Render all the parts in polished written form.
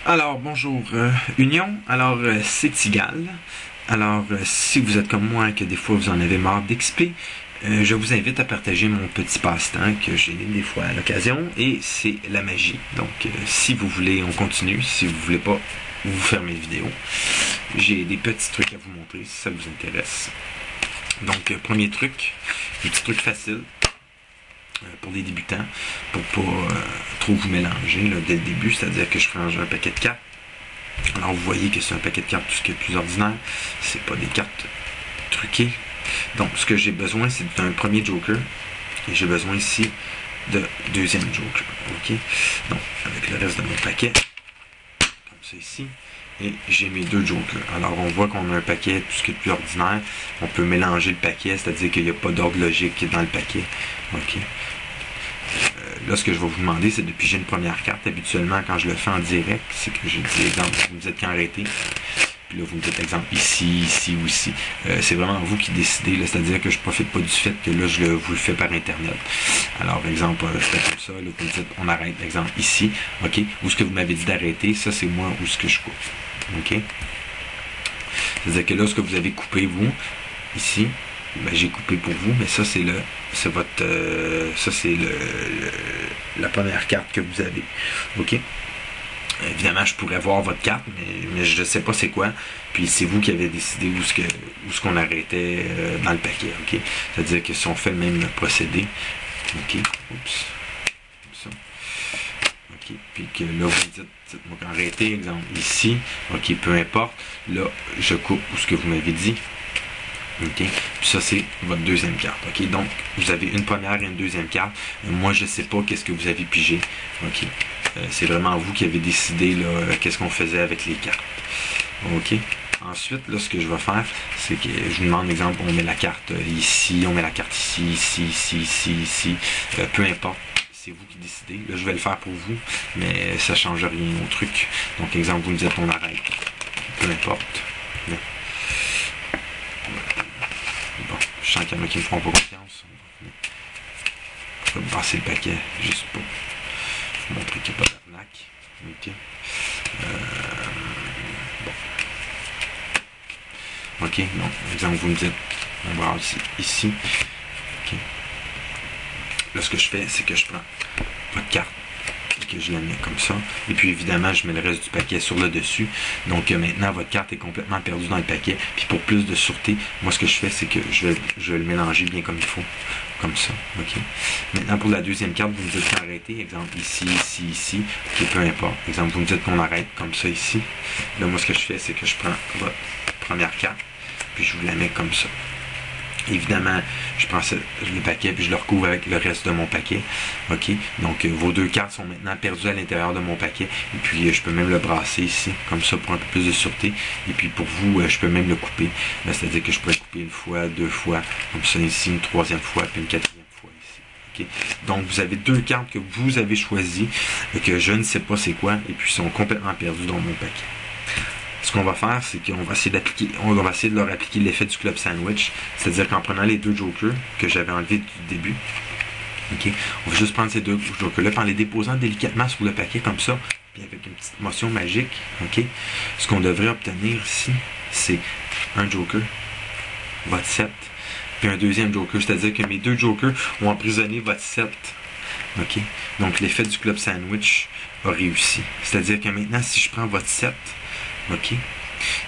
Alors, bonjour, Union. Alors, c'est égal. Alors, si vous êtes comme moi, que des fois vous en avez marre d'XP, je vous invite à partager mon petit passe-temps que j'ai des fois à l'occasion, et c'est la magie. Donc, si vous voulez, on continue. Si vous voulez pas, vous fermez la vidéo. J'ai des petits trucs à vous montrer si ça vous intéresse. Donc, premier truc, un petit truc facile pour les débutants, pour pas trop vous mélanger là, dès le début, c'est-à-dire que je range un paquet de cartes. Alors vous voyez que c'est un paquet de cartes, tout ce qui est plus ordinaire, c'est pas des cartes truquées. Donc ce que j'ai besoin, c'est d'un premier joker, et j'ai besoin ici de deuxième joker, ok? Donc avec le reste de mon paquet, comme ça ici, et j'ai mes deux jokers. Alors on voit qu'on a un paquet, tout ce qui est plus ordinaire, on peut mélanger le paquet, c'est-à-dire qu'il n'y a pas d'ordre logique dans le paquet, ok? Là, ce que je vais vous demander, c'est de piger une première carte. Habituellement, quand je le fais en direct, c'est que je dis, exemple, vous me dites quand arrêter. Puis là, vous me dites, exemple, ici, ici ou ici. C'est vraiment vous qui décidez. C'est-à-dire que je ne profite pas du fait que là, vous le fais par Internet. Alors, exemple, je fais comme ça. Là, vous me dites, on arrête, exemple, ici. OK? Ou ce que vous m'avez dit d'arrêter, ça, c'est moi ou ce que je coupe. OK? C'est-à-dire que là, ce que vous avez coupé, vous, ici, ben, j'ai coupé pour vous, mais ça c'est la première carte que vous avez. Ok. Évidemment, je pourrais voir votre carte, mais je ne sais pas c'est quoi. Puis c'est vous qui avez décidé où ce qu'on arrêtait dans le paquet. Ok. C'est-à-dire que si on fait le même procédé, ok. Oups. Comme ça. Ok. Puis que là vous dites moi quand arrêter, exemple ici. Ok. Peu importe. Là, je coupe où ce que vous m'avez dit. OK. Puis ça, c'est votre deuxième carte. OK. Donc, vous avez une première et une deuxième carte. Moi, je ne sais pas qu'est-ce que vous avez pigé. OK. C'est vraiment vous qui avez décidé qu'est-ce qu'on faisait avec les cartes. OK. Ensuite, là, ce que je vais faire, c'est que je vous demande, exemple, on met la carte ici, on met la carte ici, ici, ici, ici, ici. Peu importe. C'est vous qui décidez. Là, je vais le faire pour vous, mais ça ne change rien au truc. Donc, exemple, vous me dites on arrête. Peu importe. Mais, bon, je sens qu'il y en a qui ne me feront pas confiance. Je vais me passer le paquet, juste pour vous montrer qu'il n'y a pas d'arnaque. Ok. Bon. Ok, donc, exemple, vous me dites, on va ici. Ok. Là, ce que je fais, c'est que je prends votre carte et que je la mets comme ça. Et puis, évidemment, je mets le reste du paquet sur le dessus. Donc, maintenant, votre carte est complètement perdue dans le paquet. Puis, pour plus de sûreté, moi, ce que je fais, c'est que je vais le mélanger bien comme il faut. Comme ça, ok. Maintenant, pour la deuxième carte, vous me dites d'arrêter. Exemple, ici, ici, ici. Ok, peu importe. Exemple, vous me dites qu'on arrête comme ça ici. Là, moi, ce que je fais, c'est que je prends votre première carte, puis je vous la mets comme ça. Évidemment, je prends le paquet puis je le recouvre avec le reste de mon paquet. OK? Donc, vos deux cartes sont maintenant perdues à l'intérieur de mon paquet. Et puis, je peux même le brasser ici, comme ça, pour un peu plus de sûreté. Et puis, pour vous, je peux même le couper. C'est-à-dire que je pourrais couper une fois, deux fois, comme ça ici, une troisième fois, puis une quatrième fois ici. OK? Donc, vous avez deux cartes que vous avez choisies, que je ne sais pas c'est quoi, et puis sont complètement perdues dans mon paquet. Ce qu'on va faire, c'est qu'on va essayer de leur appliquer l'effet du club sandwich, c'est-à-dire qu'en prenant les deux jokers que j'avais enlevés du début, ok, on va juste prendre ces deux jokers-là, en les déposant délicatement sur le paquet comme ça, puis avec une petite motion magique, ok, ce qu'on devrait obtenir ici, c'est un joker, votre 7, puis un deuxième joker, c'est-à-dire que mes deux jokers ont emprisonné votre 7. Ok, donc l'effet du club sandwich a réussi. C'est-à-dire que maintenant, si je prends votre 7, ok,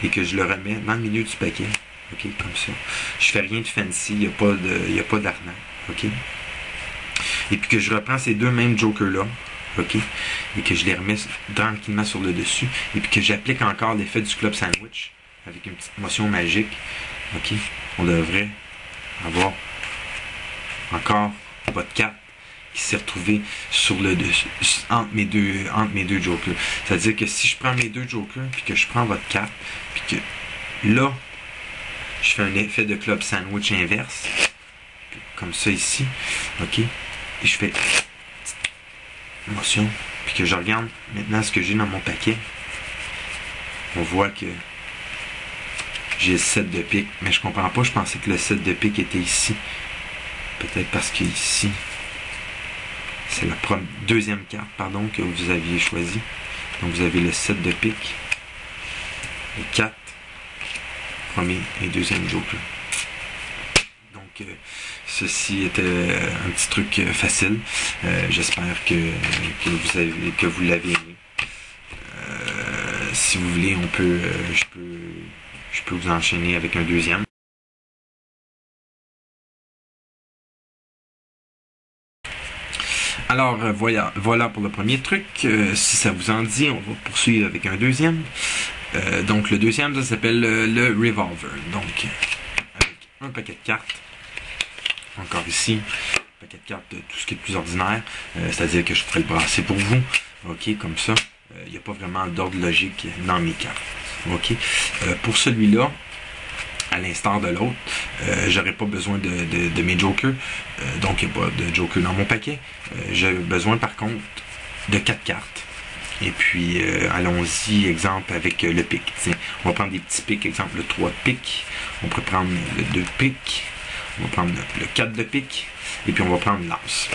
et que je le remets dans le milieu du paquet, ok, comme ça, je fais rien de fancy, il n'y a pas d'arnaque, ok, et puis que je reprends ces deux mêmes jokers là, ok, et que je les remets tranquillement sur le dessus, et puis que j'applique encore l'effet du club sandwich avec une petite motion magique, ok, on devrait avoir encore votre carte qui s'est retrouvé sur le dessus, entre mes deux jokers. C'est-à-dire que si je prends mes deux jokers, puis que je prends votre carte, puis que là, je fais un effet de club sandwich inverse, comme ça ici, ok, et je fais motion, puis que je regarde maintenant ce que j'ai dans mon paquet, on voit que j'ai le 7 de pique, mais je comprends pas, je pensais que le 7 de pique était ici. Peut-être parce qu'ici, c'est la deuxième carte, pardon, que vous aviez choisie. Donc vous avez le 7 de pique, le 4, premier et deuxième joker. Donc ceci était un petit truc facile. J'espère que vous l'avez aimé. Si vous voulez, je peux vous enchaîner avec un deuxième. Alors voilà pour le premier truc. Si ça vous en dit, on va poursuivre avec un deuxième. Donc le deuxième, ça s'appelle le Revolver. Donc avec un paquet de cartes. Encore ici, un paquet de cartes de tout ce qui est plus ordinaire. C'est-à-dire que je pourrais le brasser pour vous. Ok, comme ça. Il n'y a pas vraiment d'ordre logique dans mes cartes. Ok. Pour celui-là, à l'instar de l'autre, j'aurais pas besoin de mes jokers. Donc il n'y a pas de joker dans mon paquet. J'ai besoin par contre de 4 cartes. Et puis allons-y, exemple avec le pic. Tiens, on va prendre des petits pics, exemple le 3 de pique. On pourrait prendre le 2 de pique. On va prendre le 4 de pique. Et puis on va prendre l'as.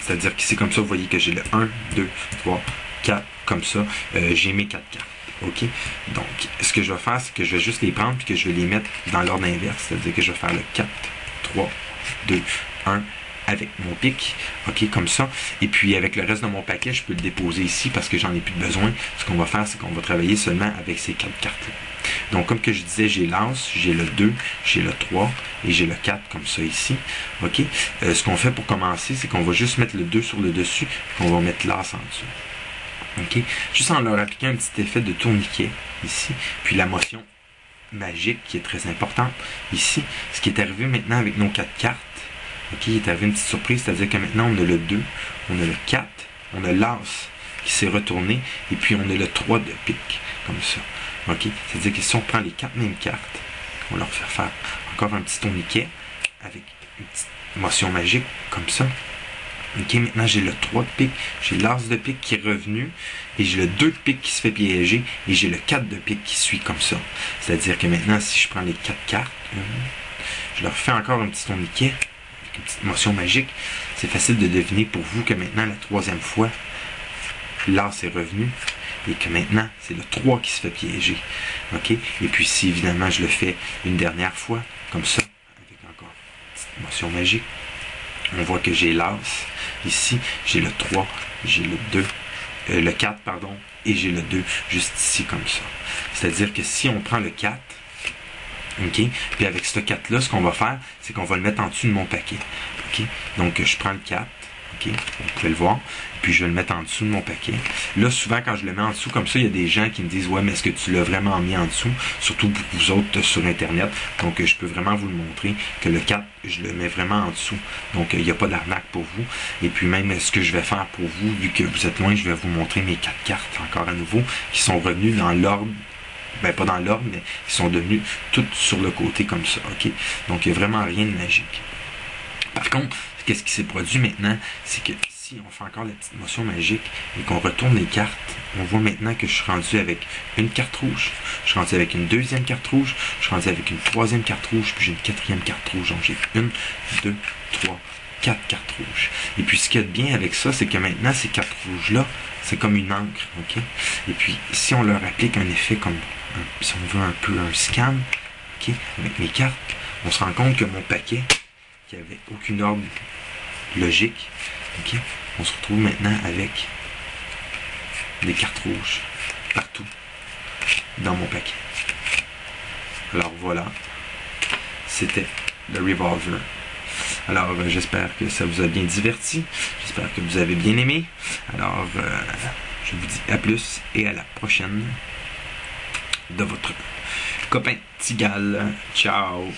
C'est-à-dire qu'ici comme ça, vous voyez que j'ai le 1, 2, 3, 4, comme ça. J'ai mes 4 cartes. OK? Donc, ce que je vais faire, c'est que je vais juste les prendre et que je vais les mettre dans l'ordre inverse. C'est-à-dire que je vais faire le 4, 3, 2, 1 avec mon pic. OK? Comme ça. Et puis, avec le reste de mon paquet, je peux le déposer ici parce que j'en ai plus besoin. Ce qu'on va faire, c'est qu'on va travailler seulement avec ces 4 cartes-là. Donc, comme que je disais, j'ai l'as, j'ai le 2, j'ai le 3 et j'ai le 4 comme ça ici. OK? Ce qu'on fait pour commencer, c'est qu'on va juste mettre le 2 sur le dessus et qu'on va mettre l'as en dessous. OK? Juste en leur appliquant un petit effet de tourniquet ici, puis la motion magique qui est très importante ici. Ce qui est arrivé maintenant avec nos 4 cartes, OK, il est arrivé une petite surprise, c'est-à-dire que maintenant on a le 2, on a le 4, on a l'as qui s'est retourné, et puis on a le 3 de pique, comme ça. OK? C'est-à-dire que si on prend les 4 mêmes cartes, on leur fait faire encore un petit tourniquet avec une petite motion magique, comme ça. OK, maintenant j'ai le 3 de pique, j'ai l'as de pique qui est revenu, et j'ai le 2 de pique qui se fait piéger, et j'ai le 4 de pique qui suit comme ça. C'est-à-dire que maintenant, si je prends les 4 cartes, je leur fais encore un petit tourniquet, avec une petite motion magique. C'est facile de deviner pour vous que maintenant, la troisième fois, l'as est revenu, et que maintenant, c'est le 3 qui se fait piéger. OK? Et puis si évidemment je le fais une dernière fois, comme ça, avec encore une petite motion magique, on voit que j'ai l'as. Ici, j'ai le 3, j'ai le 2, le 4, pardon, et j'ai le 2 juste ici comme ça. C'est-à-dire que si on prend le 4, OK, puis avec ce 4-là, ce qu'on va faire, c'est qu'on va le mettre en dessous de mon paquet. OK, donc je prends le 4, OK, vous pouvez le voir, puis je vais le mettre en dessous de mon paquet. Là, souvent, quand je le mets en dessous, comme ça, il y a des gens qui me disent « Ouais, mais est-ce que tu l'as vraiment mis en dessous? » Surtout pour vous autres sur Internet. Donc, je peux vraiment vous le montrer que le 4, je le mets vraiment en dessous. Donc, il n'y a pas d'arnaque pour vous. Et puis, même ce que je vais faire pour vous, vu que vous êtes loin, je vais vous montrer mes 4 cartes, encore à nouveau, qui sont revenues dans l'ordre. Ben, pas dans l'ordre, mais ils sont devenus toutes sur le côté comme ça. OK? Donc, il n'y a vraiment rien de magique. Par contre, qu'est-ce qui s'est produit maintenant? C'est que si on fait encore la petite motion magique et qu'on retourne les cartes, on voit maintenant que je suis rendu avec une carte rouge, je suis rendu avec une deuxième carte rouge, je suis rendu avec une troisième carte rouge, puis j'ai une quatrième carte rouge. Donc j'ai 1, 2, 3, 4 cartes rouges. Et puis ce qu'il y a de bien avec ça, c'est que maintenant ces cartes rouges-là, c'est comme une encre. OK? Et puis si on leur applique un effet comme, si on veut un peu un scan, OK, avec mes cartes, on se rend compte que mon paquet, qui avait aucune ordre logique, OK, on se retrouve maintenant avec des cartes rouges partout dans mon paquet. Alors voilà, c'était le Revolver. Alors j'espère que ça vous a bien diverti, j'espère que vous avez bien aimé. Alors je vous dis à plus et à la prochaine de votre copain Tigal. Ciao!